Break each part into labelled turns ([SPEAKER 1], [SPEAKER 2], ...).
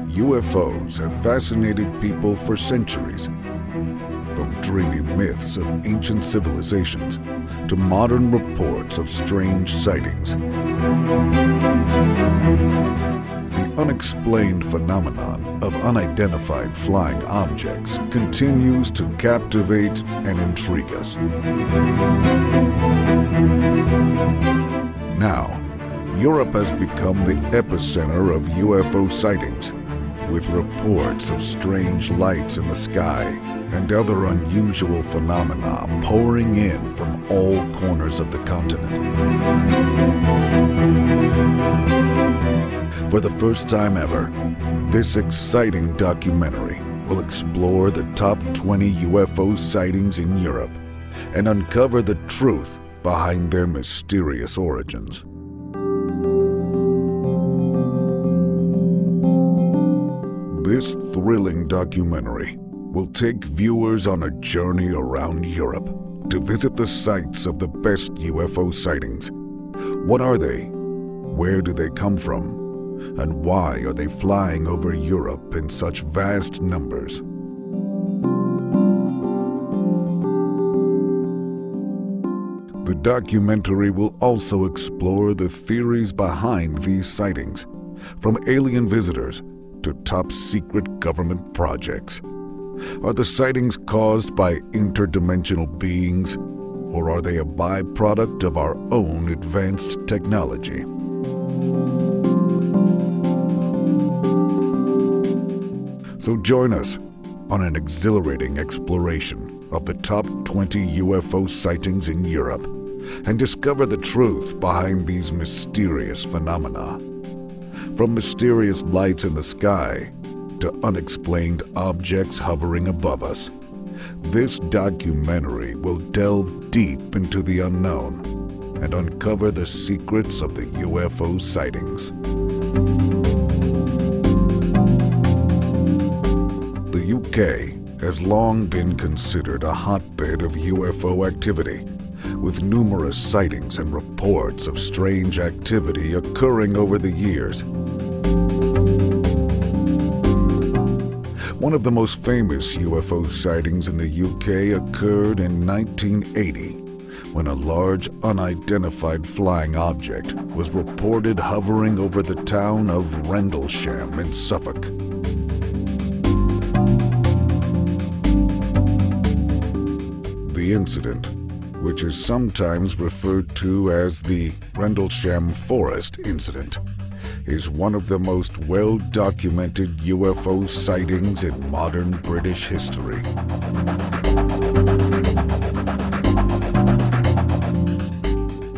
[SPEAKER 1] UFOs have fascinated people for centuries. From dreamy myths of ancient civilizations to modern reports of strange sightings. The unexplained phenomenon of unidentified flying objects continues to captivate and intrigue us. Now, Europe has become the epicenter of UFO sightings, with reports of strange lights in the sky and other unusual phenomena pouring in from all corners of the continent. For the first time ever, this exciting documentary will explore the top 20 UFO sightings in Europe and uncover the truth behind their mysterious origins. This thrilling documentary will take viewers on a journey around Europe to visit the sites of the best UFO sightings. What are they? Where do they come from? And why are they flying over Europe in such vast numbers? The documentary will also explore the theories behind these sightings, from alien visitors to top-secret government projects. Are the sightings caused by interdimensional beings, or are they a byproduct of our own advanced technology? So join us on an exhilarating exploration of the top 20 UFO sightings in Europe and discover the truth behind these mysterious phenomena. From mysterious lights in the sky to unexplained objects hovering above us, this documentary will delve deep into the unknown and uncover the secrets of the UFO sightings. The UK has long been considered a hotbed of UFO activity, with numerous sightings and reports of strange activity occurring over the years. One of the most famous UFO sightings in the UK occurred in 1980, when a large unidentified flying object was reported hovering over the town of Rendlesham in Suffolk. The incident, which is sometimes referred to as the Rendlesham Forest Incident, is one of the most well-documented UFO sightings in modern British history.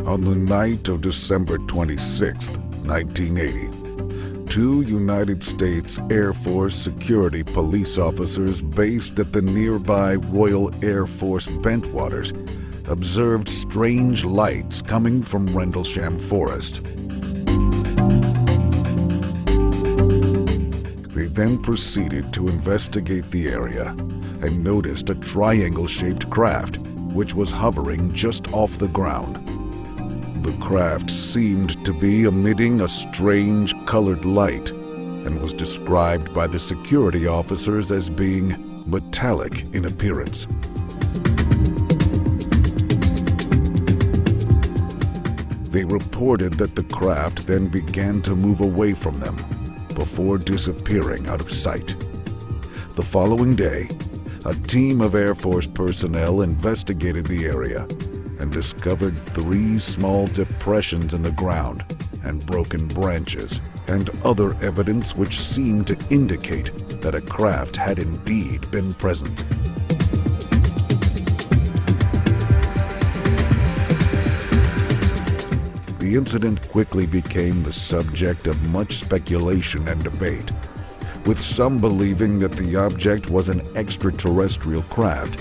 [SPEAKER 1] On the night of December 26, 1980, two United States Air Force security police officers based at the nearby Royal Air Force Bentwaters observed strange lights coming from Rendlesham Forest. They then proceeded to investigate the area and noticed a triangle-shaped craft which was hovering just off the ground. The craft seemed to be emitting a strange colored light and was described by the security officers as being metallic in appearance. They reported that the craft then began to move away from them before disappearing out of sight. The following day, a team of Air Force personnel investigated the area and discovered 3 small depressions in the ground and broken branches and other evidence which seemed to indicate that a craft had indeed been present. The incident quickly became the subject of much speculation and debate, with some believing that the object was an extraterrestrial craft,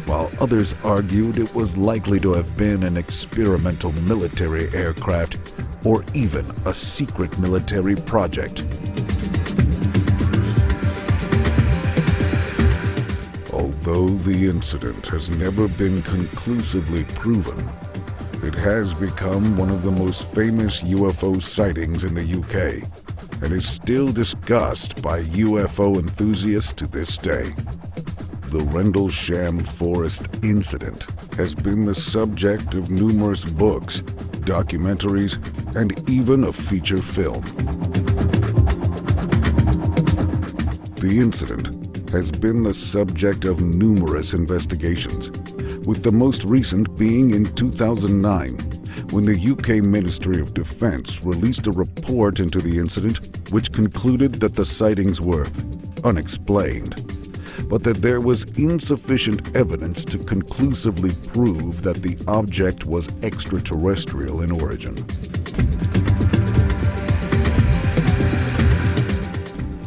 [SPEAKER 1] while others argued it was likely to have been an experimental military aircraft or even a secret military project. Although the incident has never been conclusively proven, It has become one of the most famous UFO sightings in the UK and is still discussed by UFO enthusiasts to this day. The Rendlesham Forest incident has been the subject of numerous books, documentaries, and even a feature film. The incident has been the subject of numerous investigations, with the most recent being in 2009, when the UK Ministry of Defence released a report into the incident which concluded that the sightings were unexplained, but that there was insufficient evidence to conclusively prove that the object was extraterrestrial in origin.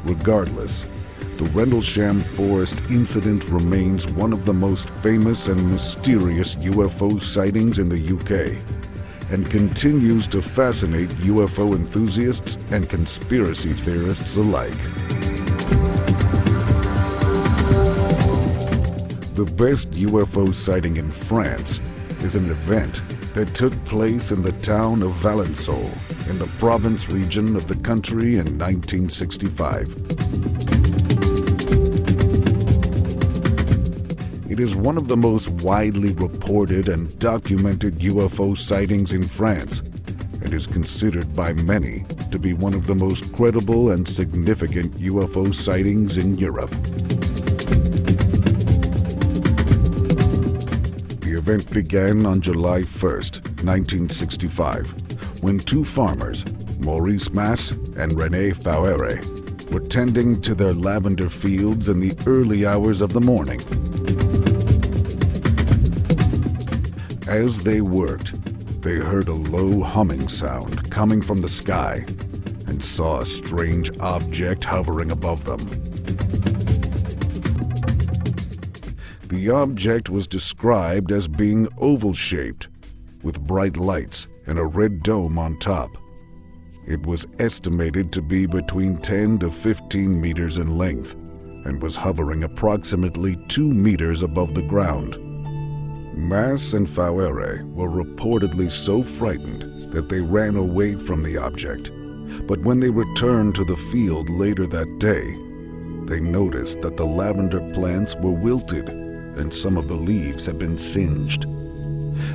[SPEAKER 1] Regardless, the Rendlesham Forest incident remains one of the most famous and mysterious UFO sightings in the UK, and continues to fascinate UFO enthusiasts and conspiracy theorists alike. The best UFO sighting in France is an event that took place in the town of Valençol in the Provence region of the country in 1965. It is one of the most widely reported and documented UFO sightings in France and is considered by many to be one of the most credible and significant UFO sightings in Europe. The event began on July 1st, 1965, when two farmers, Maurice Mass and René Fauere, were tending to their lavender fields in the early hours of the morning. As they worked, they heard a low humming sound coming from the sky and saw a strange object hovering above them. The object was described as being oval-shaped, with bright lights and a red dome on top. It was estimated to be between 10 to 15 meters in length and was hovering approximately 2 meters above the ground. Mass and Fauere were reportedly so frightened that they ran away from the object, but when they returned to the field later that day, they noticed that the lavender plants were wilted and some of the leaves had been singed.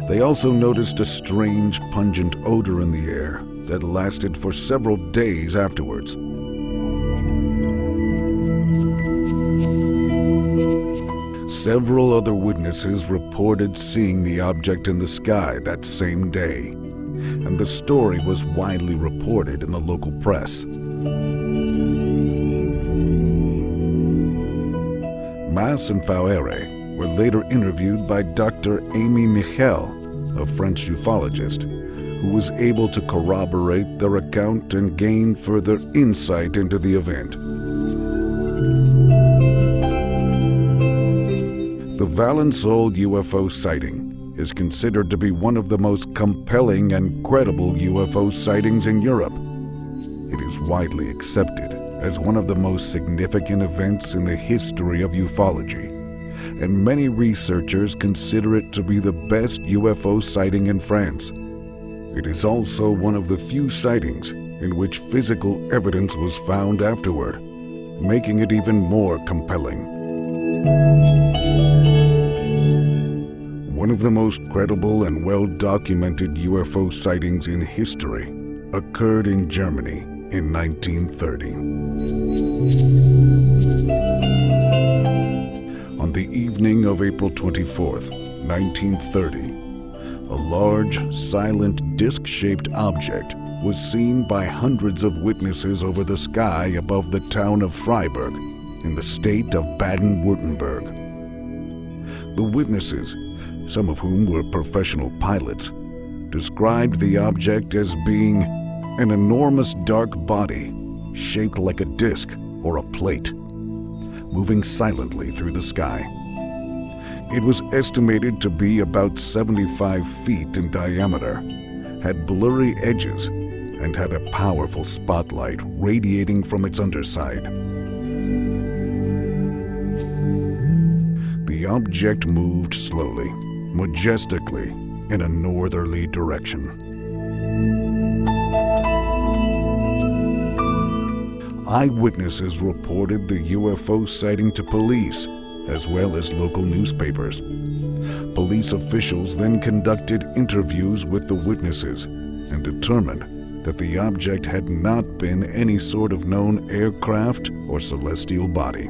[SPEAKER 1] They also noticed a strange, pungent odor in the air that lasted for several days afterwards. Several other witnesses reported seeing the object in the sky that same day, and the story was widely reported in the local press. Mass and Fauere were later interviewed by Dr. Amy Michel, a French ufologist, who was able to corroborate their account and gain further insight into the event. The Valençol UFO sighting is considered to be one of the most compelling and credible UFO sightings in Europe. It is widely accepted as one of the most significant events in the history of ufology, and many researchers consider it to be the best UFO sighting in France. It is also one of the few sightings in which physical evidence was found afterward, making it even more compelling. One of the most credible and well-documented UFO sightings in history occurred in Germany in 1930. On the evening of April 24th, 1930, a large, silent, disc-shaped object was seen by hundreds of witnesses over the sky above the town of Freiburg in the state of Baden-Württemberg. The witnesses, some of whom were professional pilots, described the object as being an enormous dark body shaped like a disc or a plate, moving silently through the sky. It was estimated to be about 75 feet in diameter, had blurry edges, and had a powerful spotlight radiating from its underside. The object moved slowly, majestically, in a northerly direction. Eyewitnesses reported the UFO sighting to police, as well as local newspapers. Police officials then conducted interviews with the witnesses and determined that the object had not been any sort of known aircraft or celestial body.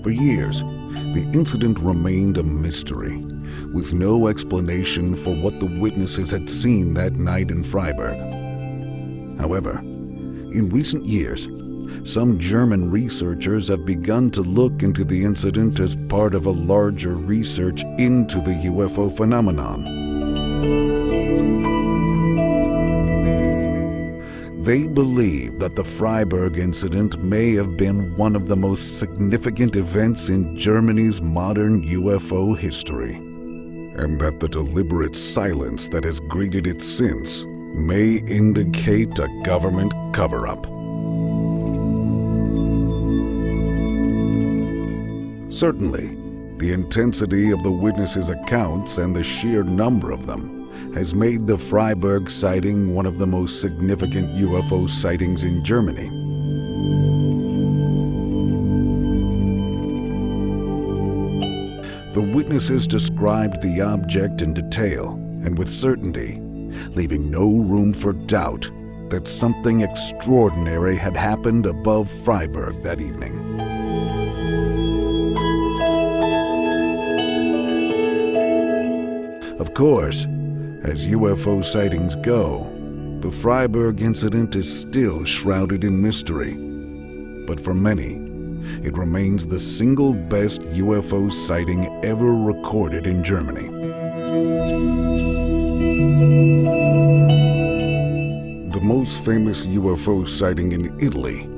[SPEAKER 1] For years, the incident remained a mystery, with no explanation for what the witnesses had seen that night in Freiburg. However, in recent years, some German researchers have begun to look into the incident as part of a larger research into the UFO phenomenon. They believe that the Freiburg incident may have been one of the most significant events in Germany's modern UFO history, and that the deliberate silence that has greeted it since may indicate a government cover-up. Certainly, the intensity of the witnesses' accounts and the sheer number of them has made the Freiburg sighting one of the most significant UFO sightings in Germany. The witnesses described the object in detail and with certainty, leaving no room for doubt that something extraordinary had happened above Freiburg that evening. Of course, as UFO sightings go, the Freiburg incident is still shrouded in mystery. But for many, it remains the single best UFO sighting ever recorded in Germany. The most famous UFO sighting in Italy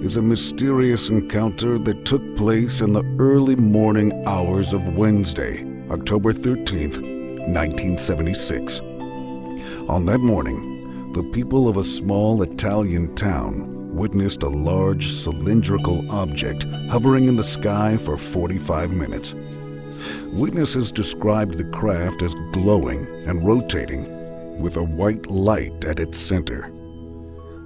[SPEAKER 1] is a mysterious encounter that took place in the early morning hours of Wednesday, October 13th, 1976. On that morning, the people of a small Italian town witnessed a large cylindrical object hovering in the sky for 45 minutes. Witnesses described the craft as glowing and rotating, with a white light at its center.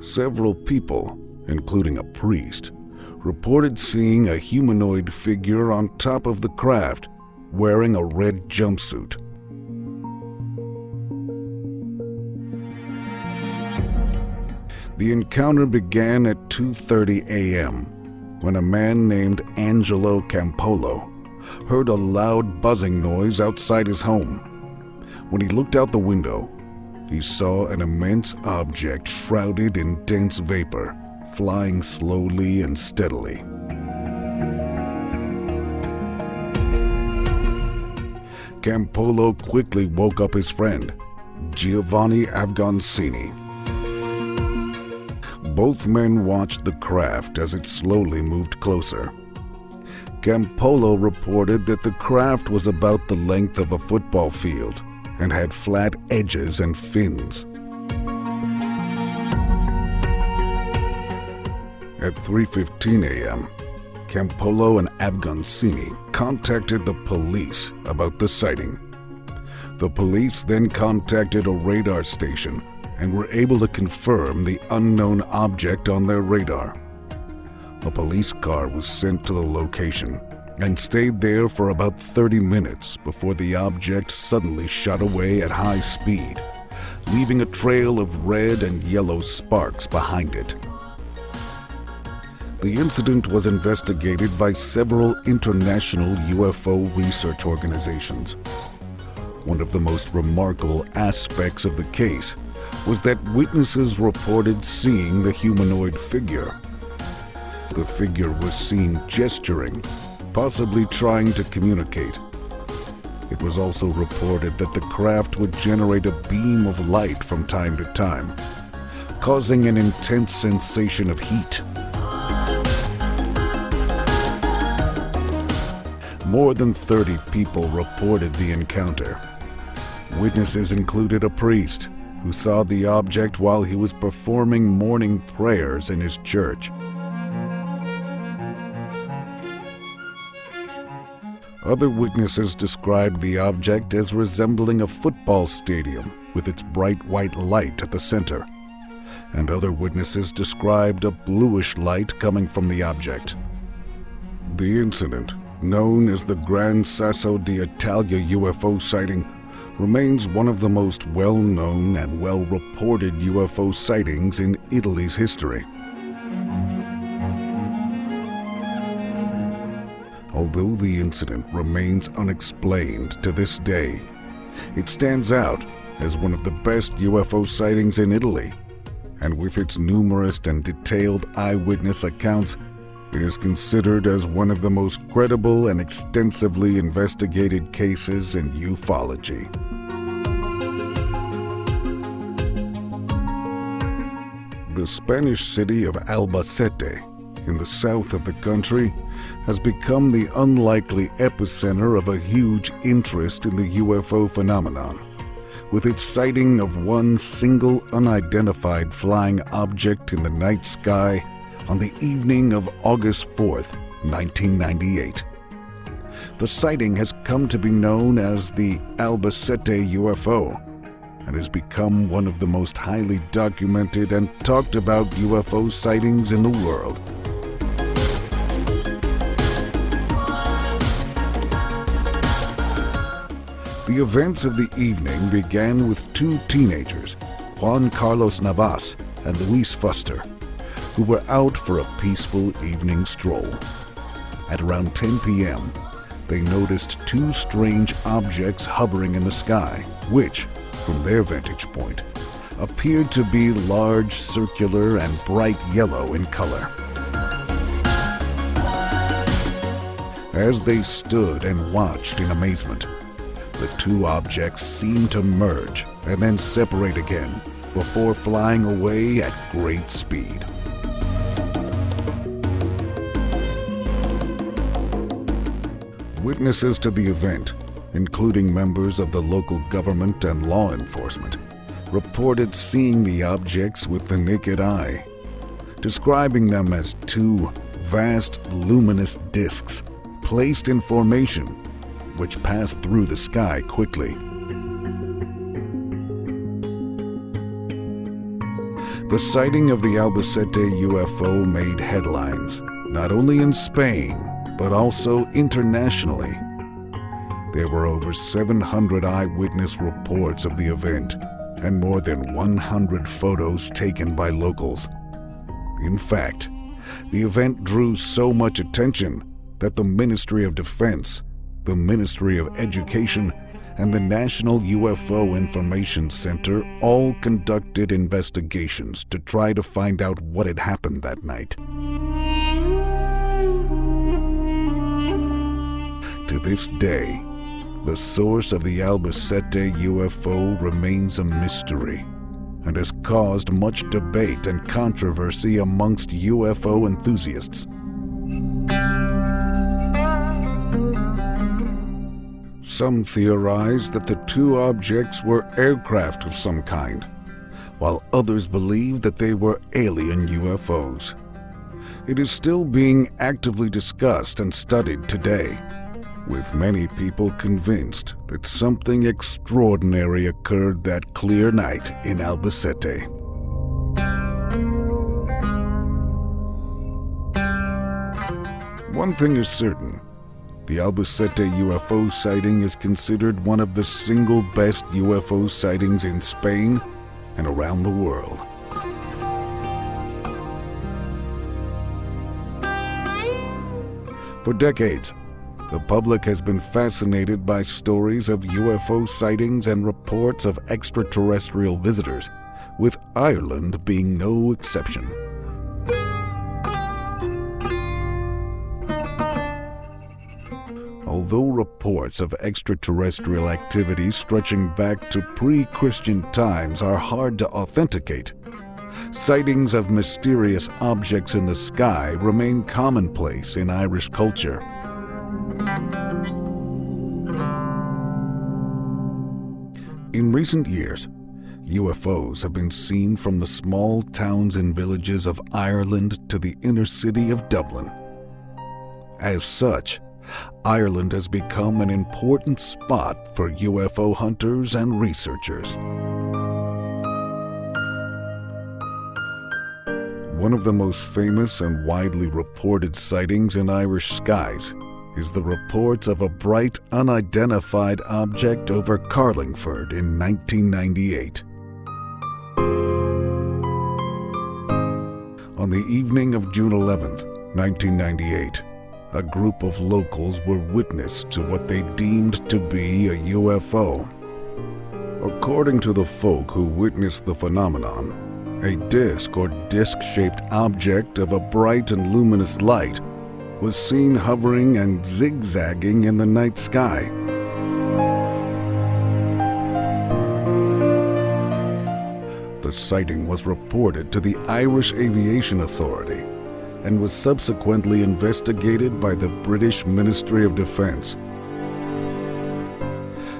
[SPEAKER 1] Several people, including a priest, reported seeing a humanoid figure on top of the craft, wearing a red jumpsuit. The encounter began at 2:30 a.m. when a man named Angelo Campolo heard a loud buzzing noise outside his home. When he looked out the window, he saw an immense object shrouded in dense vapor, flying slowly and steadily. Campolo quickly woke up his friend, Giovanni Avgoncini. Both men watched the craft as it slowly moved closer. Campolo reported that the craft was about the length of a football field and had flat edges and fins. At 3:15 a.m., Campolo and Avgoncini contacted the police about the sighting. The police then contacted a radar station and were able to confirm the unknown object on their radar. A police car was sent to the location and stayed there for about 30 minutes before the object suddenly shot away at high speed, leaving a trail of red and yellow sparks behind it. The incident was investigated by several international UFO research organizations. One of the most remarkable aspects of the case was that witnesses reported seeing the humanoid figure. The figure was seen gesturing, possibly trying to communicate. It was also reported that the craft would generate a beam of light from time to time, causing an intense sensation of heat. More than 30 people reported the encounter. Witnesses included a priest who saw the object while he was performing morning prayers in his church. Other witnesses described the object as resembling a football stadium with its bright white light at the center, and other witnesses described a bluish light coming from the object. The incident, known as the Gran Sasso d'Italia UFO sighting, remains one of the most well-known and well-reported UFO sightings in Italy's history. Although the incident remains unexplained to this day, it stands out as one of the best UFO sightings in Italy, and with its numerous and detailed eyewitness accounts, it is considered as one of the most credible and extensively investigated cases in ufology. The Spanish city of Albacete, in the south of the country, has become the unlikely epicenter of a huge interest in the UFO phenomenon, with its sighting of one single unidentified flying object in the night sky on the evening of August 4th, 1998. The sighting has come to be known as the Albacete UFO and has become one of the most highly documented and talked about UFO sightings in the world. The events of the evening began with two teenagers, Juan Carlos Navas and Luis Fuster, who were out for a peaceful evening stroll. At around 10 p.m., they noticed two strange objects hovering in the sky, which, from their vantage point, appeared to be large, circular, and bright yellow in color. As they stood and watched in amazement, the two objects seemed to merge and then separate again before flying away at great speed. Witnesses to the event, including members of the local government and law enforcement, reported seeing the objects with the naked eye, describing them as two vast luminous discs placed in formation, which passed through the sky quickly. The sighting of the Albacete UFO made headlines, not only in Spain, but also internationally. There were over 700 eyewitness reports of the event and more than 100 photos taken by locals. In fact, the event drew so much attention that the Ministry of Defense, the Ministry of Education, and the National UFO Information Center all conducted investigations to try to find out what had happened that night. To this day, the source of the Albacete UFO remains a mystery and has caused much debate and controversy amongst UFO enthusiasts. Some theorize that the two objects were aircraft of some kind, while others believe that they were alien UFOs. It is still being actively discussed and studied today, with many people convinced that something extraordinary occurred that clear night in Albacete. One thing is certain. The Albacete UFO sighting is considered one of the single best UFO sightings in Spain and around the world. For decades, the public has been fascinated by stories of UFO sightings and reports of extraterrestrial visitors, with Ireland being no exception. Although reports of extraterrestrial activity stretching back to pre-Christian times are hard to authenticate, sightings of mysterious objects in the sky remain commonplace in Irish culture. In recent years, UFOs have been seen from the small towns and villages of Ireland to the inner city of Dublin. As such, Ireland has become an important spot for UFO hunters and researchers. One of the most famous and widely reported sightings in Irish skies is the reports of a bright, unidentified object over Carlingford in 1998. On the evening of June 11th, 1998, a group of locals were witness to what they deemed to be a UFO. According to the folk who witnessed the phenomenon, a disc or disc-shaped object of a bright and luminous light was seen hovering and zigzagging in the night sky. The sighting was reported to the Irish Aviation Authority and was subsequently investigated by the British Ministry of Defence.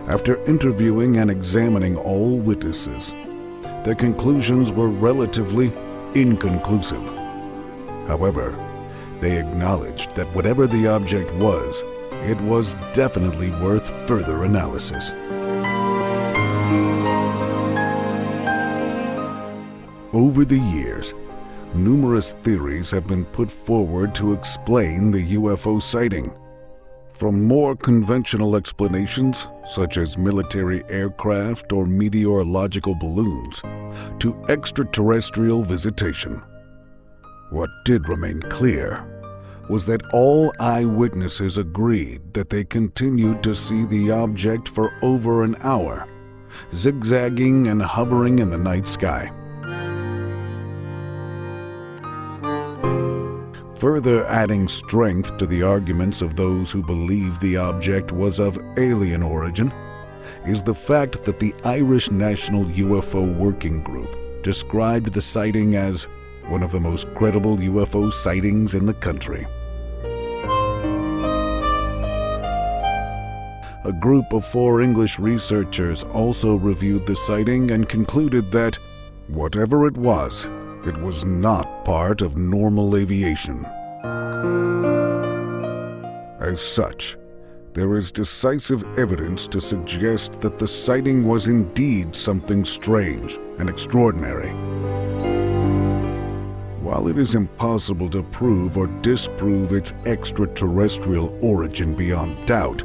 [SPEAKER 1] After interviewing and examining all witnesses, their conclusions were relatively inconclusive. However, they acknowledged that whatever the object was, it was definitely worth further analysis. Over the years, numerous theories have been put forward to explain the UFO sighting. From more conventional explanations, such as military aircraft or meteorological balloons, to extraterrestrial visitation. What did remain clear was that all eyewitnesses agreed that they continued to see the object for over an hour, zigzagging and hovering in the night sky. Further adding strength to the arguments of those who believe the object was of alien origin is the fact that the Irish National UFO Working Group described the sighting as one of the most credible UFO sightings in the country. A group of 4 English researchers also reviewed the sighting and concluded that, whatever it was not part of normal aviation. As such, there is decisive evidence to suggest that the sighting was indeed something strange and extraordinary. While it is impossible to prove or disprove its extraterrestrial origin beyond doubt,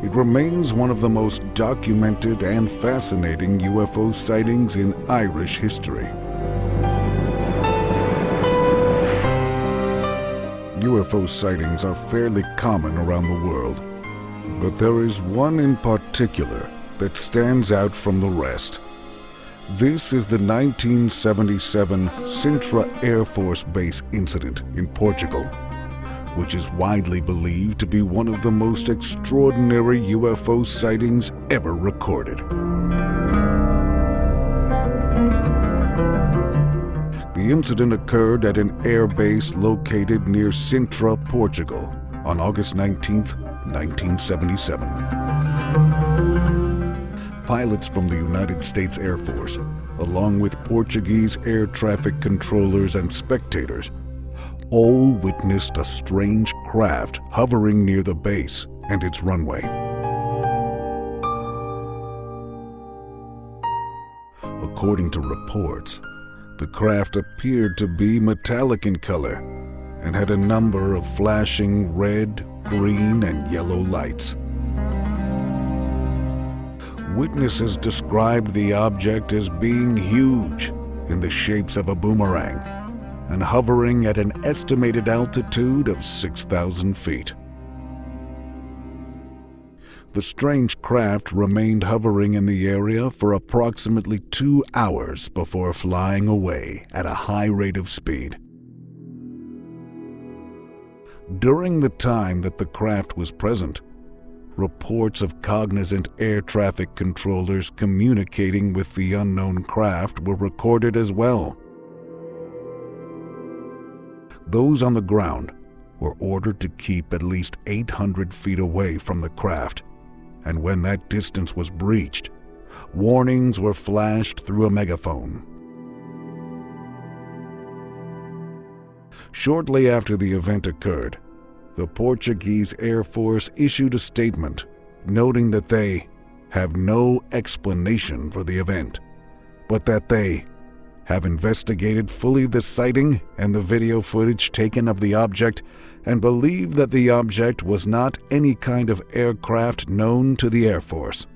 [SPEAKER 1] it remains one of the most documented and fascinating UFO sightings in Irish history. UFO sightings are fairly common around the world, but there is one in particular that stands out from the rest. This is the 1977 Sintra Air Force Base incident in Portugal, which is widely believed to be one of the most extraordinary UFO sightings ever recorded. The incident occurred at an air base located near Sintra, Portugal, on August 19, 1977. Pilots from the United States Air Force, along with Portuguese air traffic controllers and spectators, all witnessed a strange craft hovering near the base and its runway. According to reports, the craft appeared to be metallic in color and had a number of flashing red, green, and yellow lights. Witnesses described the object as being huge, in the shapes of a boomerang, and hovering at an estimated altitude of 6,000 feet. The strange craft remained hovering in the area for approximately 2 hours before flying away at a high rate of speed. During the time that the craft was present, reports of cognizant air traffic controllers communicating with the unknown craft were recorded as well. Those on the ground were ordered to keep at least 800 feet away from the craft, and when that distance was breached, warnings were flashed through a megaphone. Shortly after the event occurred, the Portuguese Air Force issued a statement noting that they have no explanation for the event, but that they have investigated fully the sighting and the video footage taken of the object and believe that the object was not any kind of aircraft known to the Air Force.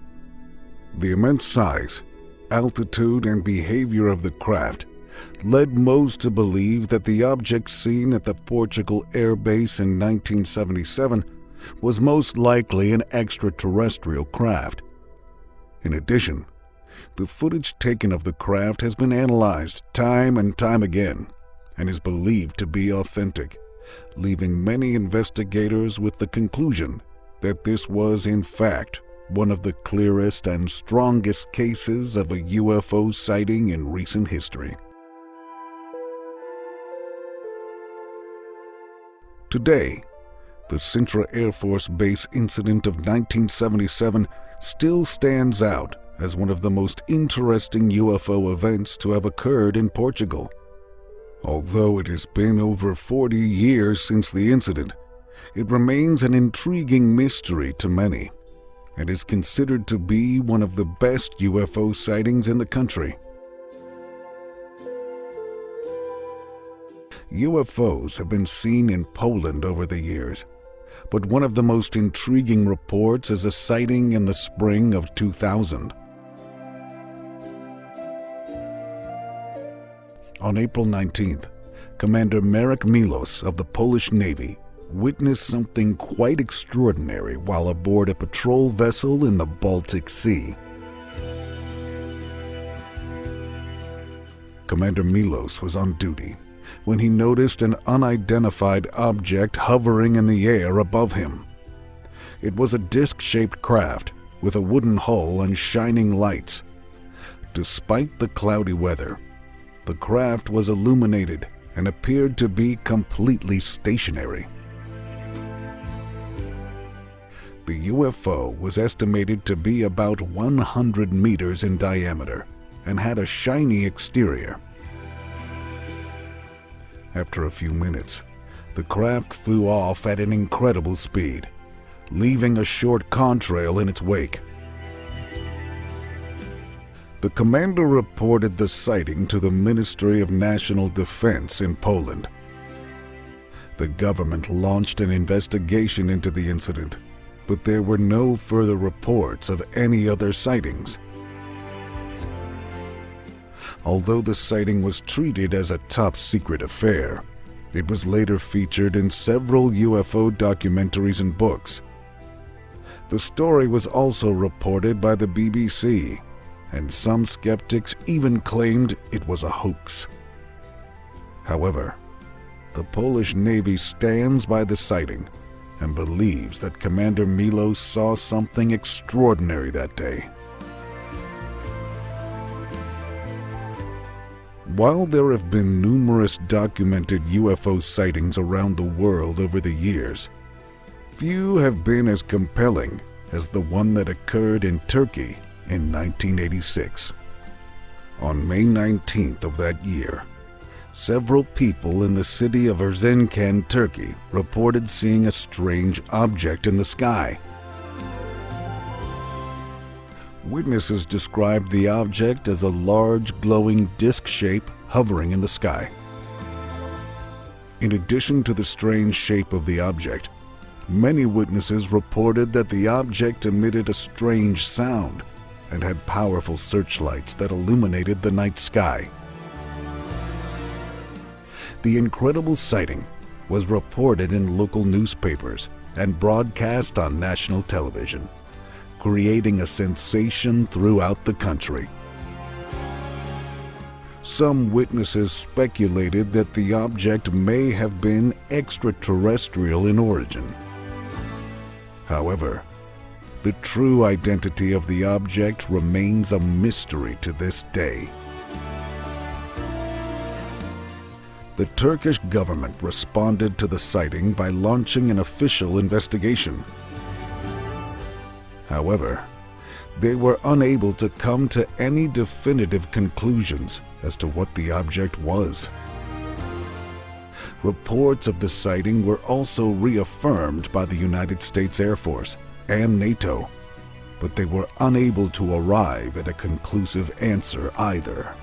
[SPEAKER 1] The immense size, altitude, and behavior of the craft led most to believe that the object seen at the Portugal Air Base in 1977 was most likely an extraterrestrial craft. In addition, the footage taken of the craft has been analyzed time and time again and is believed to be authentic, leaving many investigators with the conclusion that this was in fact one of the clearest and strongest cases of a UFO sighting in recent history. Today, the Sintra Air Force Base incident of 1977 still stands out as one of the most interesting UFO events to have occurred in Portugal. Although it has been over 40 years since the incident, it remains an intriguing mystery to many and is considered to be one of the best UFO sightings in the country. UFOs have been seen in Poland over the years, but one of the most intriguing reports is a sighting in the spring of 2000. On April 19th, Commander Marek Milos of the Polish Navy witnessed something quite extraordinary while aboard a patrol vessel in the Baltic Sea. Commander Milos was on duty when he noticed an unidentified object hovering in the air above him. It was a disc-shaped craft with a wooden hull and shining lights. Despite the cloudy weather, the craft was illuminated and appeared to be completely stationary. The UFO was estimated to be about 100 meters in diameter and had a shiny exterior. After a few minutes, the craft flew off at an incredible speed, leaving a short contrail in its wake. The commander reported the sighting to the Ministry of National Defense in Poland. The government launched an investigation into the incident, but there were no further reports of any other sightings. Although the sighting was treated as a top-secret affair, it was later featured in several UFO documentaries and books. The story was also reported by the BBC, and some skeptics even claimed it was a hoax. However, the Polish Navy stands by the sighting and believes that Commander Milos saw something extraordinary that day. While there have been numerous documented UFO sightings around the world over the years, few have been as compelling as the one that occurred in Turkey in 1986. On May 19th of that year, several people in the city of Erzincan, Turkey, reported seeing a strange object in the sky. Witnesses described the object as a large glowing disc shape hovering in the sky. In addition to the strange shape of the object, many witnesses reported that the object emitted a strange sound and had powerful searchlights that illuminated the night sky. The incredible sighting was reported in local newspapers and broadcast on national television, creating a sensation throughout the country. Some witnesses speculated that the object may have been extraterrestrial in origin. However, the true identity of the object remains a mystery to this day. The Turkish government responded to the sighting by launching an official investigation. However, they were unable to come to any definitive conclusions as to what the object was. Reports of the sighting were also reaffirmed by the United States Air Force and NATO, but they were unable to arrive at a conclusive answer either.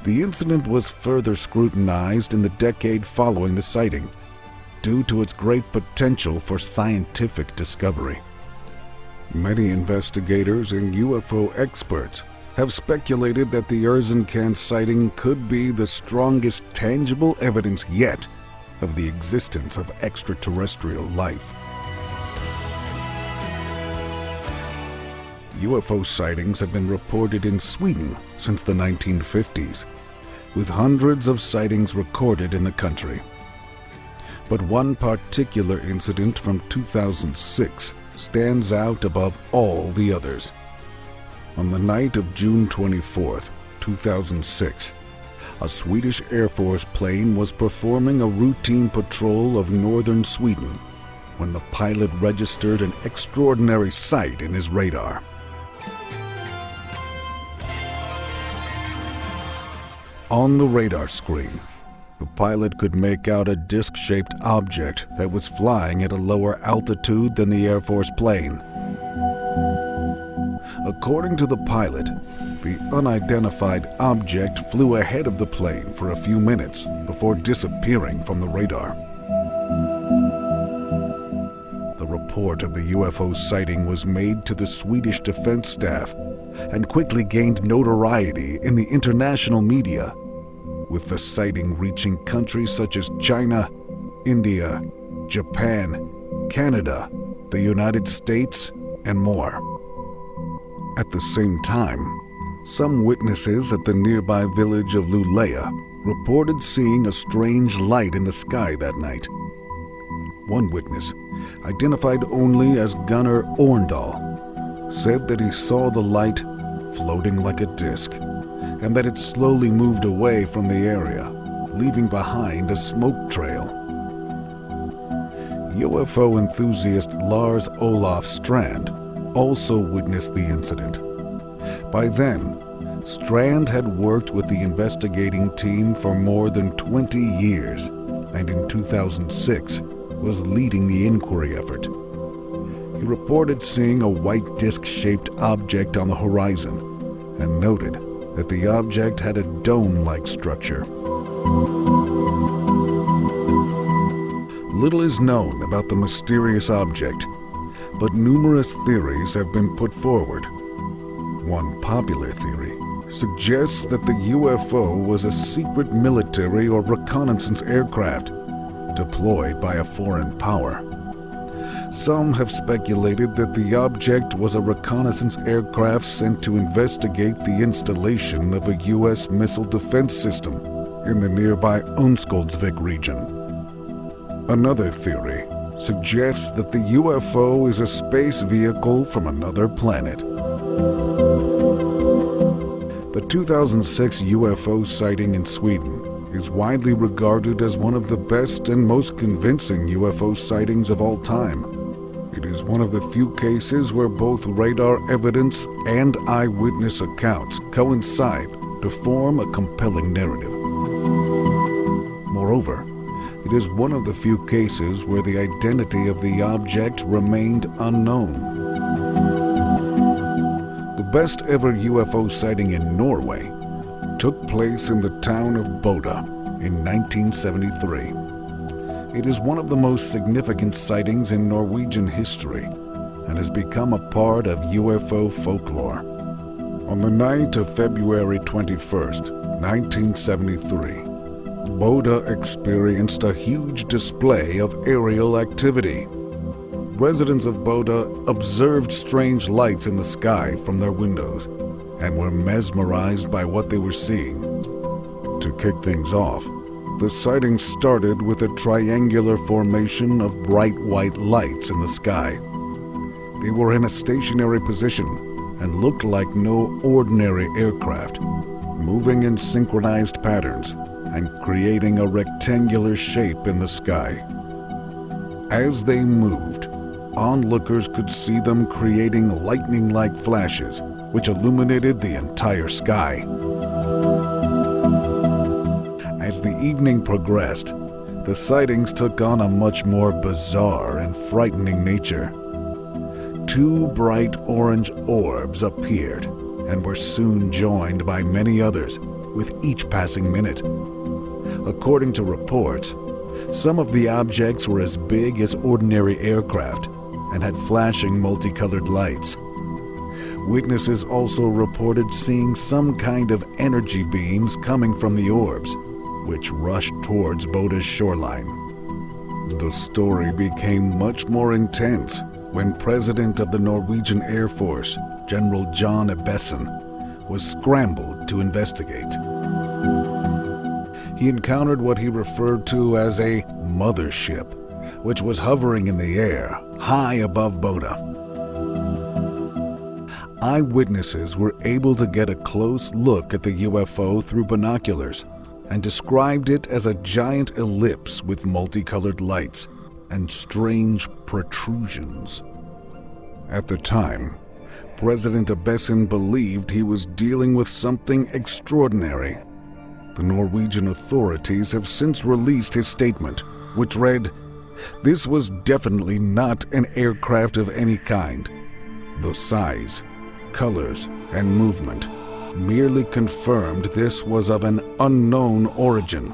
[SPEAKER 1] The incident was further scrutinized in the decade following the sighting, due to its great potential for scientific discovery. Many investigators and UFO experts have speculated that the Erzincan sighting could be the strongest tangible evidence yet of the existence of extraterrestrial life. UFO sightings have been reported in Sweden since the 1950s, with hundreds of sightings recorded in the country. But one particular incident from 2006 stands out above all the others. On the night of June 24, 2006, a Swedish Air Force plane was performing a routine patrol of northern Sweden when the pilot registered an extraordinary sight in his radar. On the radar screen, the pilot could make out a disc-shaped object that was flying at a lower altitude than the Air Force plane. According to the pilot, the unidentified object flew ahead of the plane for a few minutes before disappearing from the radar. The report of the UFO sighting was made to the Swedish defense staff and quickly gained notoriety in the international media, with the sighting reaching countries such as China, India, Japan, Canada, the United States, and more. At the same time, some witnesses at the nearby village of Luleå reported seeing a strange light in the sky that night. One witness, identified only as Gunnar Orndal, said that he saw the light floating like a disc, and that it slowly moved away from the area, leaving behind a smoke trail. UFO enthusiast Lars Olof Strand also witnessed the incident. By then, Strand had worked with the investigating team for more than 20 years, and in 2006 was leading the inquiry effort. He reported seeing a white disc-shaped object on the horizon and noted that the object had a dome-like structure. Little is known about the mysterious object, but numerous theories have been put forward. One popular theory suggests that the UFO was a secret military or reconnaissance aircraft deployed by a foreign power. Some have speculated that the object was a reconnaissance aircraft sent to investigate the installation of a U.S. missile defense system in the nearby Onskoldsvik region. Another theory suggests that the UFO is a space vehicle from another planet. The 2006 UFO sighting in Sweden is widely regarded as one of the best and most convincing UFO sightings of all time. It is one of the few cases where both radar evidence and eyewitness accounts coincide to form a compelling narrative. Moreover, it is one of the few cases where the identity of the object remained unknown. The best ever UFO sighting in Norway took place in the town of Bodø in 1973. It is one of the most significant sightings in Norwegian history and has become a part of UFO folklore. On the night of February 21st, 1973, Bodø experienced a huge display of aerial activity. Residents of Bodø observed strange lights in the sky from their windows and were mesmerized by what they were seeing. To kick things off, the sighting started with a triangular formation of bright white lights in the sky. They were in a stationary position and looked like no ordinary aircraft, moving in synchronized patterns and creating a rectangular shape in the sky. As they moved, onlookers could see them creating lightning-like flashes, which illuminated the entire sky. As the evening progressed, the sightings took on a much more bizarre and frightening nature. Two bright orange orbs appeared and were soon joined by many others, with each passing minute. According to reports, some of the objects were as big as ordinary aircraft and had flashing multicolored lights. Witnesses also reported seeing some kind of energy beams coming from the orbs, which rushed towards Boda's shoreline. The story became much more intense when President of the Norwegian Air Force, General John Ebbesen, was scrambled to investigate. He encountered what he referred to as a mothership, which was hovering in the air, high above Boda. Eyewitnesses were able to get a close look at the UFO through binoculars and described it as a giant ellipse with multicolored lights and strange protrusions. At the time, President Ebbesen believed he was dealing with something extraordinary. The Norwegian authorities have since released his statement, which read, "This was definitely not an aircraft of any kind. The size, colors, and movement merely confirmed this was of an unknown origin.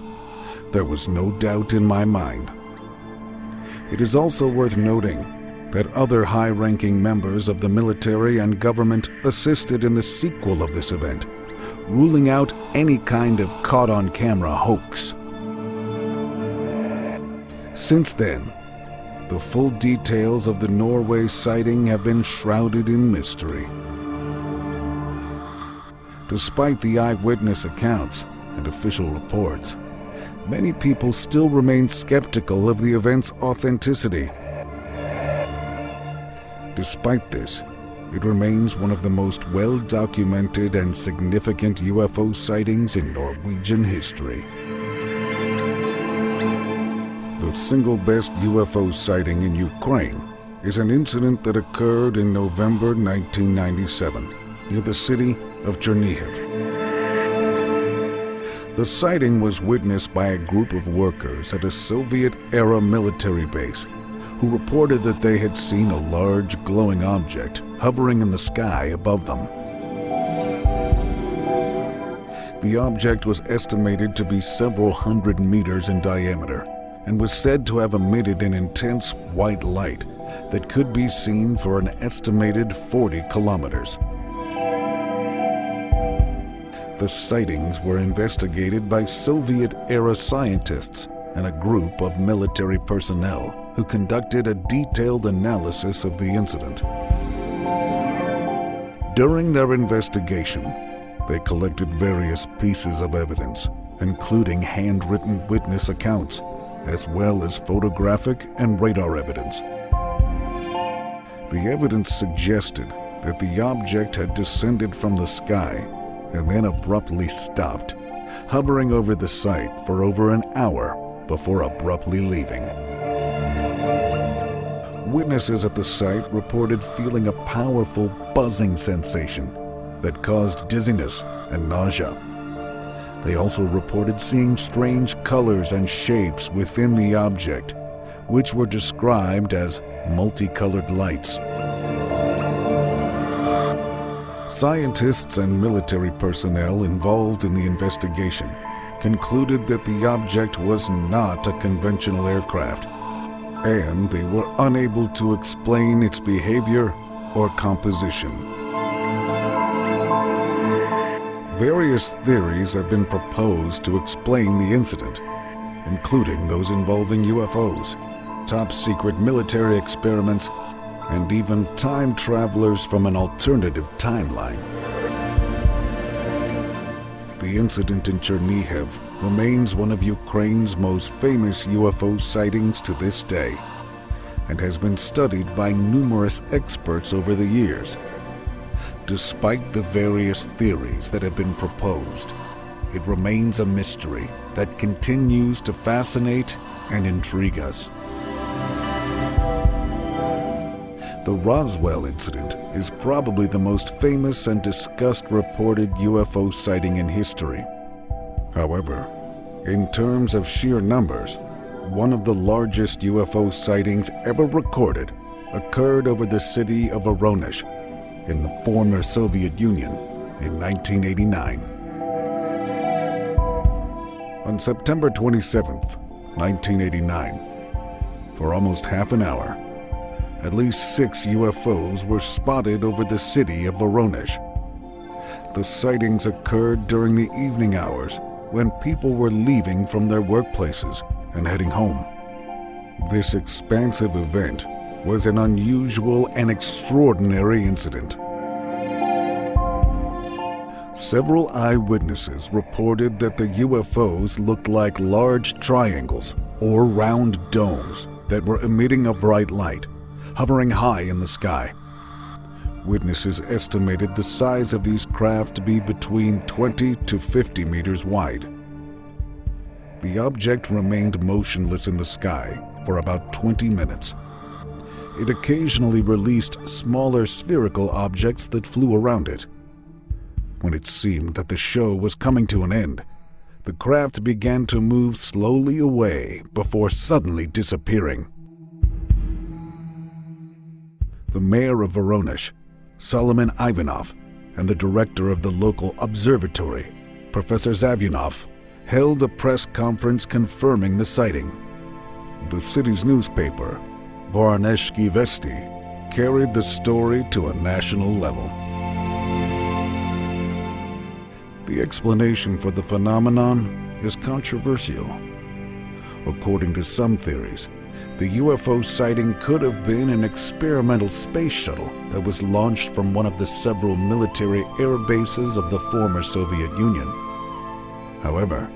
[SPEAKER 1] There was no doubt in my mind." It is also worth noting that other high-ranking members of the military and government assisted in the sequel of this event, ruling out any kind of caught-on-camera hoax. Since then, the full details of the Norway sighting have been shrouded in mystery. Despite the eyewitness accounts and official reports, many people still remain skeptical of the event's authenticity. Despite this, it remains one of the most well-documented and significant UFO sightings in Norwegian history. The single best UFO sighting in Ukraine is an incident that occurred in November 1997 near the city of Chernihiv. The sighting was witnessed by a group of workers at a Soviet-era military base who reported that they had seen a large glowing object hovering in the sky above them. The object was estimated to be several hundred meters in diameter and was said to have emitted an intense white light that could be seen for an estimated 40 kilometers. The sightings were investigated by Soviet-era scientists and a group of military personnel who conducted a detailed analysis of the incident. During their investigation, they collected various pieces of evidence, including handwritten witness accounts, as well as photographic and radar evidence. The evidence suggested that the object had descended from the sky and then abruptly stopped, hovering over the site for over an hour before abruptly leaving. Witnesses at the site reported feeling a powerful buzzing sensation that caused dizziness and nausea. They also reported seeing strange colors and shapes within the object, which were described as multicolored lights. Scientists and military personnel involved in the investigation concluded that the object was not a conventional aircraft, and they were unable to explain its behavior or composition. Various theories have been proposed to explain the incident, including those involving UFOs, top-secret military experiments, and even time travelers from an alternative timeline. The incident in Chernihiv remains one of Ukraine's most famous UFO sightings to this day, and has been studied by numerous experts over the years. Despite the various theories that have been proposed, it remains a mystery that continues to fascinate and intrigue us. The Roswell incident is probably the most famous and discussed reported UFO sighting in history. However, In terms of sheer numbers, one of the largest UFO sightings ever recorded occurred over the city of Voronezh in the former Soviet Union in 1989. On September 27, 1989, for almost half an hour, at least 6 UFOs were spotted over the city of Voronezh. The sightings occurred during the evening hours when people were leaving from their workplaces and heading home. This expansive event was an unusual and extraordinary incident. Several eyewitnesses reported that the UFOs looked like large triangles or round domes that were emitting a bright light, hovering high in the sky. Witnesses estimated the size of these craft to be between 20 to 50 meters wide. The object remained motionless in the sky for about 20 minutes. It occasionally released smaller spherical objects that flew around it. When it seemed that the show was coming to an end, the craft began to move slowly away before suddenly disappearing. The mayor of Voronezh, Solomon Ivanov, and the director of the local observatory, Professor Zavyanov, held a press conference confirming the sighting. The city's newspaper, Voronezhsky Vesti, carried the story to a national level. The explanation for the phenomenon is controversial. According to some theories, the UFO sighting could have been an experimental space shuttle that was launched from one of the several military air bases of the former Soviet Union. However,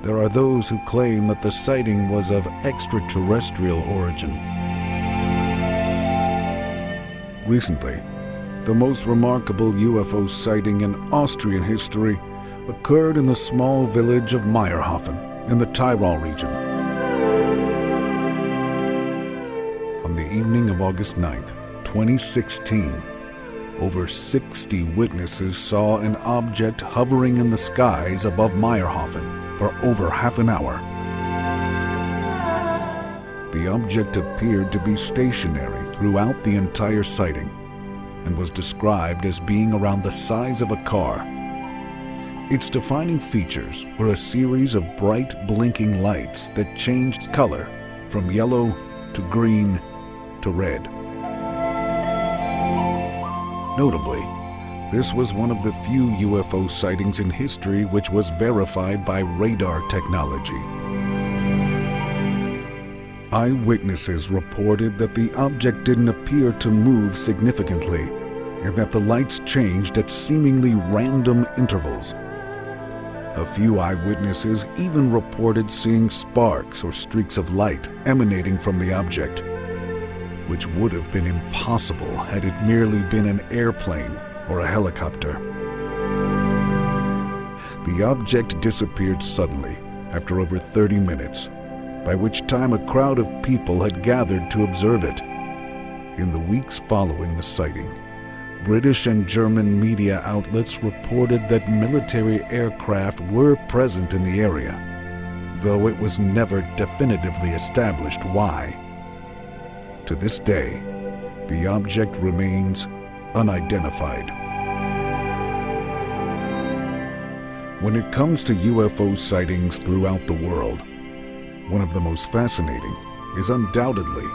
[SPEAKER 1] there are those who claim that the sighting was of extraterrestrial origin. Recently, the most remarkable UFO sighting in Austrian history occurred in the small village of Meyerhofen in the Tyrol region. On the evening of August 9, 2016, over 60 witnesses saw an object hovering in the skies above Meyerhofen for over half an hour. The object appeared to be stationary throughout the entire sighting and was described as being around the size of a car. Its defining features were a series of bright blinking lights that changed color from yellow to green to red. Notably, this was one of the few UFO sightings in history which was verified by radar technology. Eyewitnesses reported that the object didn't appear to move significantly and that the lights changed at seemingly random intervals. A few eyewitnesses even reported seeing sparks or streaks of light emanating from the object, which would have been impossible had it merely been an airplane or a helicopter. The object disappeared suddenly after over 30 minutes, by which time a crowd of people had gathered to observe it. In the weeks following the sighting, British and German media outlets reported that military aircraft were present in the area, though it was never definitively established why. To this day, the object remains unidentified. When it comes to UFO sightings throughout the world, one of the most fascinating is undoubtedly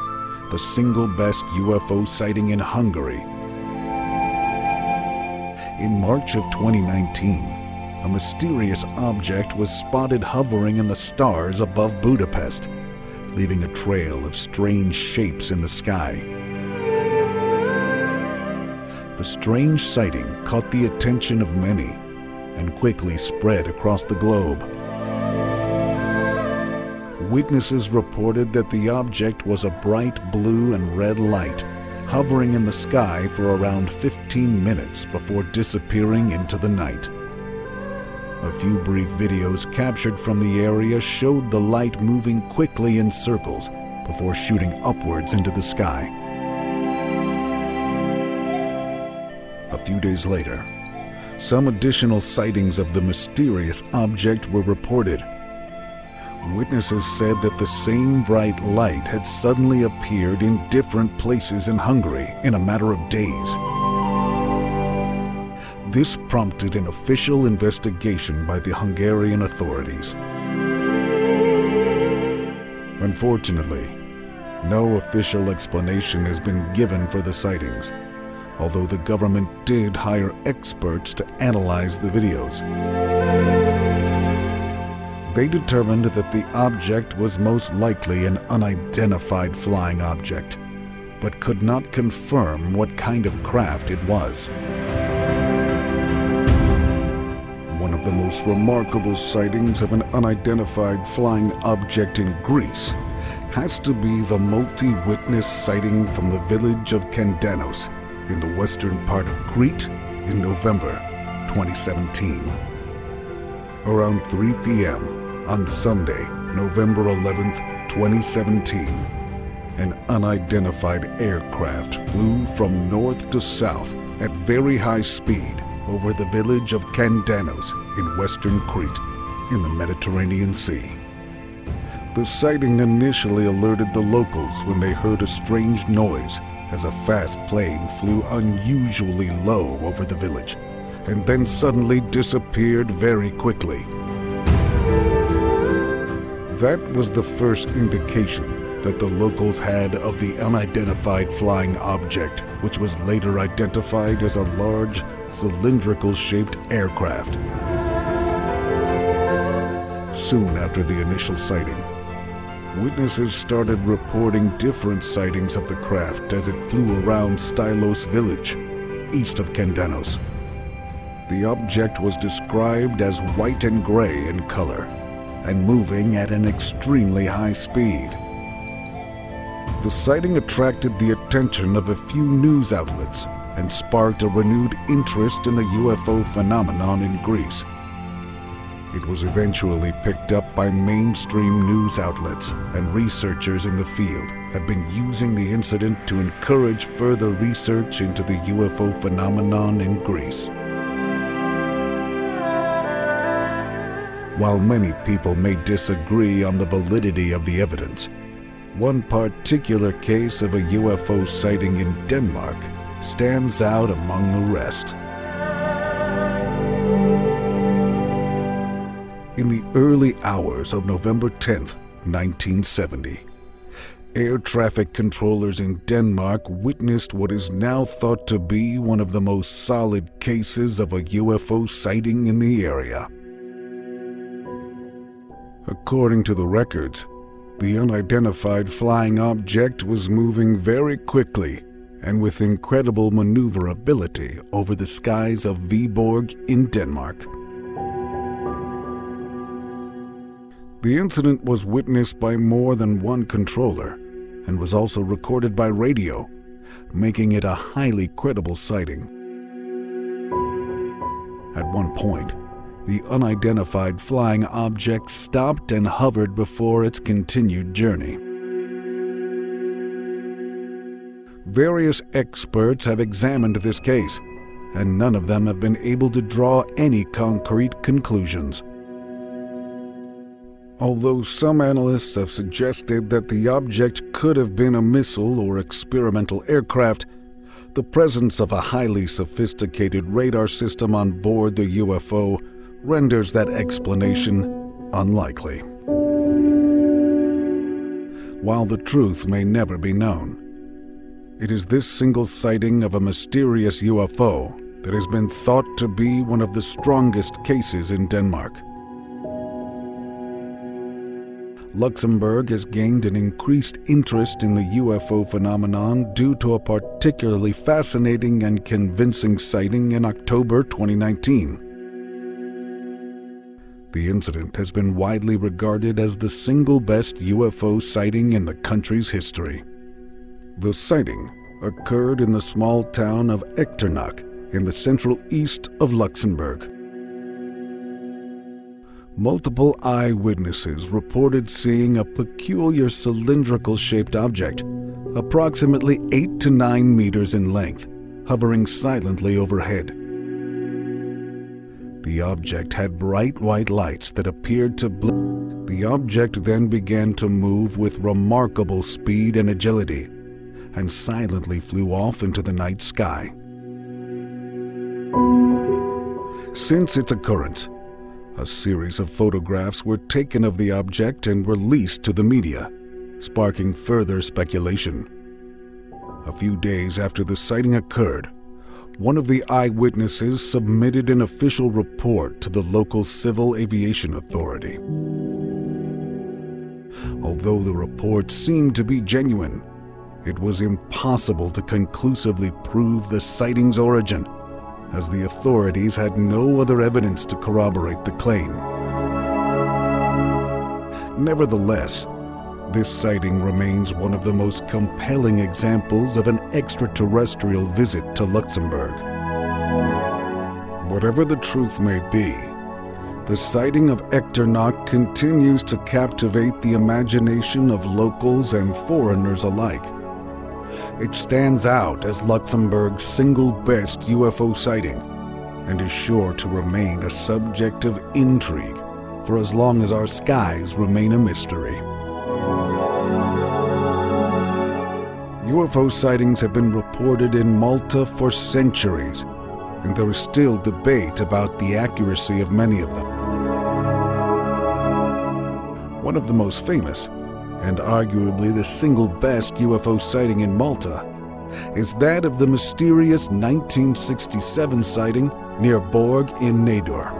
[SPEAKER 1] the single best UFO sighting in Hungary. In March of 2019, a mysterious object was spotted hovering in the stars above Budapest, leaving a trail of strange shapes in the sky. The strange sighting caught the attention of many and quickly spread across the globe. Witnesses reported that the object was a bright blue and red light hovering in the sky for around 15 minutes before disappearing into the night. A few brief videos captured from the area showed the light moving quickly in circles before shooting upwards into the sky. A few days later, some additional sightings of the mysterious object were reported, Witnesses said that the same bright light had suddenly appeared in different places in Hungary in a matter of days. This prompted an official investigation by the Hungarian authorities. Unfortunately, no official explanation has been given for the sightings, although the government did hire experts to analyze the videos. They determined that the object was most likely an unidentified flying object, but could not confirm what kind of craft it was. One of the most remarkable sightings of an unidentified flying object in Greece has to be the multi-witness sighting from the village of Kandanos in the western part of Crete in November 2017. Around 3 p.m. on Sunday, November 11th, 2017, an unidentified aircraft flew from north to south at very high speed over the village of Kandanos in western Crete in the Mediterranean Sea. The sighting initially alerted the locals when they heard a strange noise as a fast plane flew unusually low over the village and then suddenly disappeared very quickly. That was the first indication that the locals had of the unidentified flying object, which was later identified as a large, cylindrical-shaped aircraft. Soon after the initial sighting, witnesses started reporting different sightings of the craft as it flew around Stylos village, east of Kandanos. The object was described as white and gray in color and moving at an extremely high speed. The sighting attracted the attention of a few news outlets and sparked a renewed interest in the UFO phenomenon in Greece. It was eventually picked up by mainstream news outlets, and researchers in the field have been using the incident to encourage further research into the UFO phenomenon in Greece. While many people may disagree on the validity of the evidence, one particular case of a UFO sighting in Denmark stands out among the rest. In the early hours of November 10th, 1970, air traffic controllers in Denmark witnessed what is now thought to be one of the most solid cases of a UFO sighting in the area. According to the records, the unidentified flying object was moving very quickly and with incredible maneuverability over the skies of Viborg in Denmark. The incident was witnessed by more than one controller and was also recorded by radio, making it a highly credible sighting. At one point, the unidentified flying object stopped and hovered before its continued journey. Various experts have examined this case, and none of them have been able to draw any concrete conclusions. Although some analysts have suggested that the object could have been a missile or experimental aircraft, the presence of a highly sophisticated radar system on board the UFO renders that explanation unlikely. While the truth may never be known, it is this single sighting of a mysterious UFO that has been thought to be one of the strongest cases in Denmark. Luxembourg has gained an increased interest in the UFO phenomenon due to a particularly fascinating and convincing sighting in October 2019. The incident has been widely regarded as the single best UFO sighting in the country's history. The sighting occurred in the small town of Echternach in the central east of Luxembourg. Multiple eyewitnesses reported seeing a peculiar cylindrical-shaped object, approximately 8 to 9 meters in length, hovering silently overhead. The object had bright white lights that appeared to The object then began to move with remarkable speed and agility, and silently flew off into the night sky. Since its occurrence, a series of photographs were taken of the object and released to the media, sparking further speculation. A few days after the sighting occurred, one of the eyewitnesses submitted an official report to the local Civil Aviation Authority. Although the report seemed to be genuine, it was impossible to conclusively prove the sighting's origin, as the authorities had no other evidence to corroborate the claim. Nevertheless, this sighting remains one of the most compelling examples of an extraterrestrial visit to Luxembourg. Whatever the truth may be, the sighting of Echternach continues to captivate the imagination of locals and foreigners alike. It stands out as Luxembourg's single best UFO sighting and is sure to remain a subject of intrigue for as long as our skies remain a mystery. UFO sightings have been reported in Malta for centuries, and there is still debate about the accuracy of many of them. One of the most famous, and arguably the single best UFO sighting in Malta, is that of the mysterious 1967 sighting near Borg in Nador.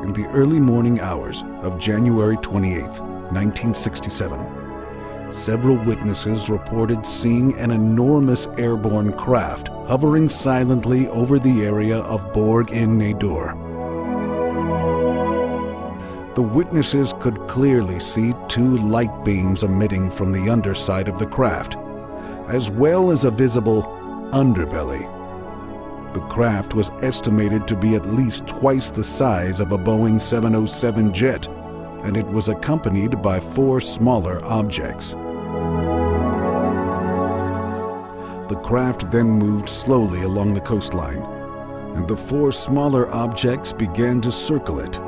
[SPEAKER 1] In the early morning hours of January 28, 1967, several witnesses reported seeing an enormous airborne craft hovering silently over the area of Borg in Nador. The witnesses could clearly see two light beams emitting from the underside of the craft, as well as a visible underbelly. The craft was estimated to be at least twice the size of a Boeing 707 jet, and it was accompanied by 4 smaller objects. The craft then moved slowly along the coastline, and the 4 smaller objects began to circle it.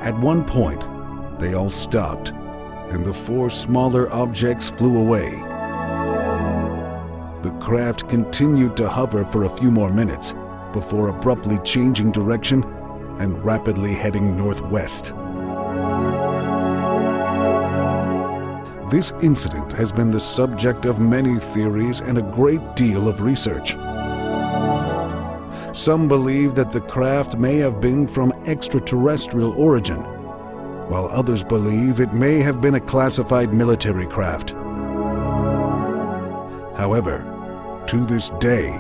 [SPEAKER 1] At one point, they all stopped, and the 4 smaller objects flew away. The craft continued to hover for a few more minutes before abruptly changing direction and rapidly heading northwest. This incident has been the subject of many theories and a great deal of research. Some believe that the craft may have been from extraterrestrial origin, while others believe it may have been a classified military craft. However, to this day,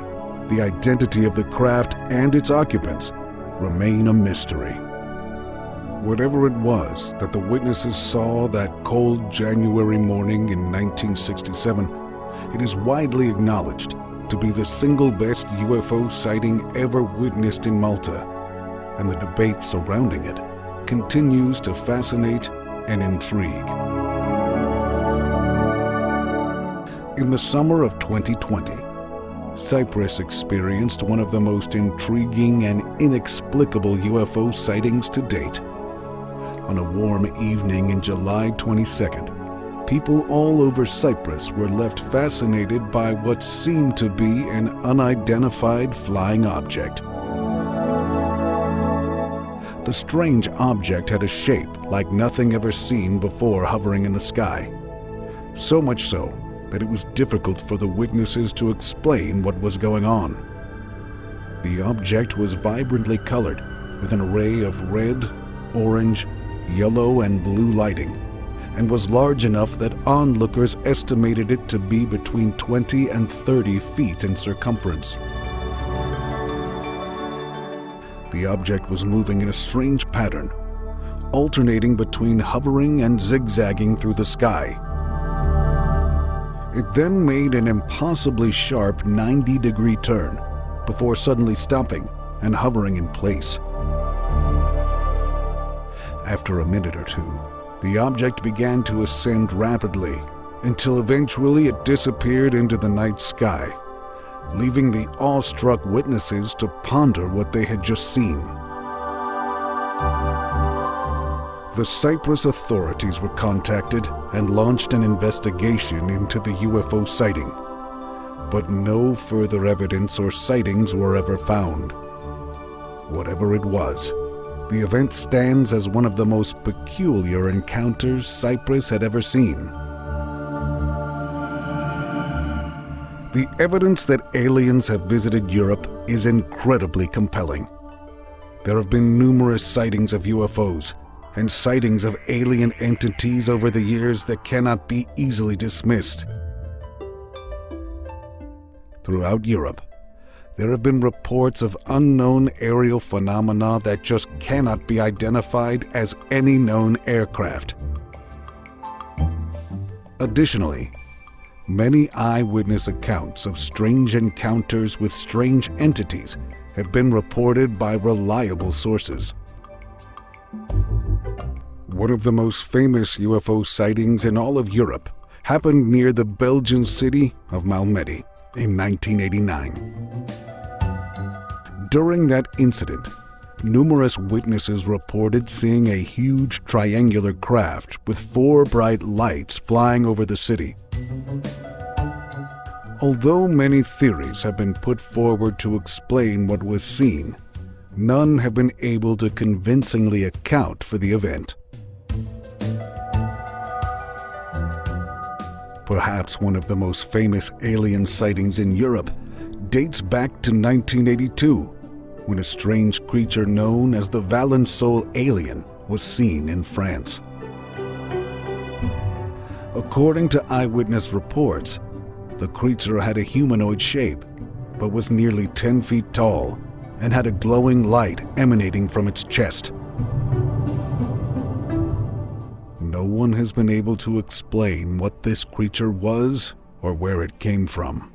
[SPEAKER 1] the identity of the craft and its occupants remain a mystery. Whatever it was that the witnesses saw that cold January morning in 1967, it is widely acknowledged to be the single best UFO sighting ever witnessed in Malta, and the debate surrounding it continues to fascinate and intrigue. In the summer of 2020, Cyprus experienced one of the most intriguing and inexplicable UFO sightings to date. On a warm evening in July 22nd, people all over Cyprus were left fascinated by what seemed to be an unidentified flying object. The strange object had a shape like nothing ever seen before hovering in the sky, so much so that it was difficult for the witnesses to explain what was going on. The object was vibrantly colored with an array of red, orange, yellow, and blue lighting, and was large enough that onlookers estimated it to be between 20 and 30 feet in circumference. The object was moving in a strange pattern, alternating between hovering and zigzagging through the sky. It then made an impossibly sharp 90-degree turn before suddenly stopping and hovering in place. After a minute or two, the object began to ascend rapidly until eventually it disappeared into the night sky, leaving the awestruck witnesses to ponder what they had just seen. The Cyprus authorities were contacted and launched an investigation into the UFO sighting, but no further evidence or sightings were ever found. Whatever it was, the event stands as one of the most peculiar encounters Cyprus had ever seen. The evidence that aliens have visited Europe is incredibly compelling. There have been numerous sightings of UFOs and sightings of alien entities over the years that cannot be easily dismissed. Throughout Europe, there have been reports of unknown aerial phenomena that just cannot be identified as any known aircraft. Additionally, many eyewitness accounts of strange encounters with strange entities have been reported by reliable sources. One of the most famous UFO sightings in all of Europe happened near the Belgian city of Malmedy in 1989. During that incident, numerous witnesses reported seeing a huge triangular craft with 4 bright lights flying over the city. Although many theories have been put forward to explain what was seen, none have been able to convincingly account for the event. Perhaps one of the most famous alien sightings in Europe dates back to 1982, when a strange creature known as the Valençol alien was seen in France. According to eyewitness reports, the creature had a humanoid shape, but was nearly 10 feet tall and had a glowing light emanating from its chest. No one has been able to explain what this creature was or where it came from.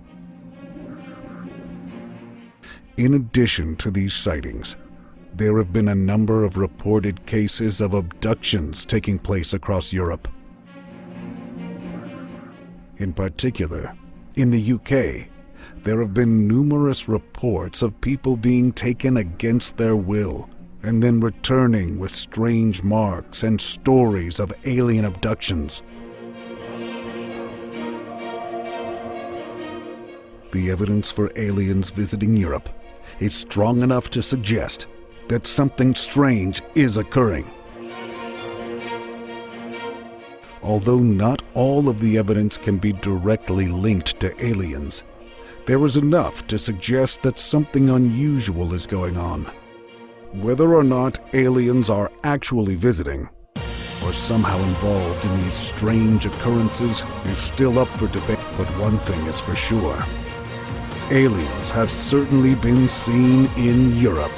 [SPEAKER 1] In addition to these sightings, there have been a number of reported cases of abductions taking place across Europe. In particular, in the UK, there have been numerous reports of people being taken against their will and then returning with strange marks and stories of alien abductions. The evidence for aliens visiting Europe is strong enough to suggest that something strange is occurring. Although not all of the evidence can be directly linked to aliens, there is enough to suggest that something unusual is going on. Whether or not aliens are actually visiting, or somehow involved in these strange occurrences, is still up for debate, but one thing is for sure. Aliens have certainly been seen in Europe.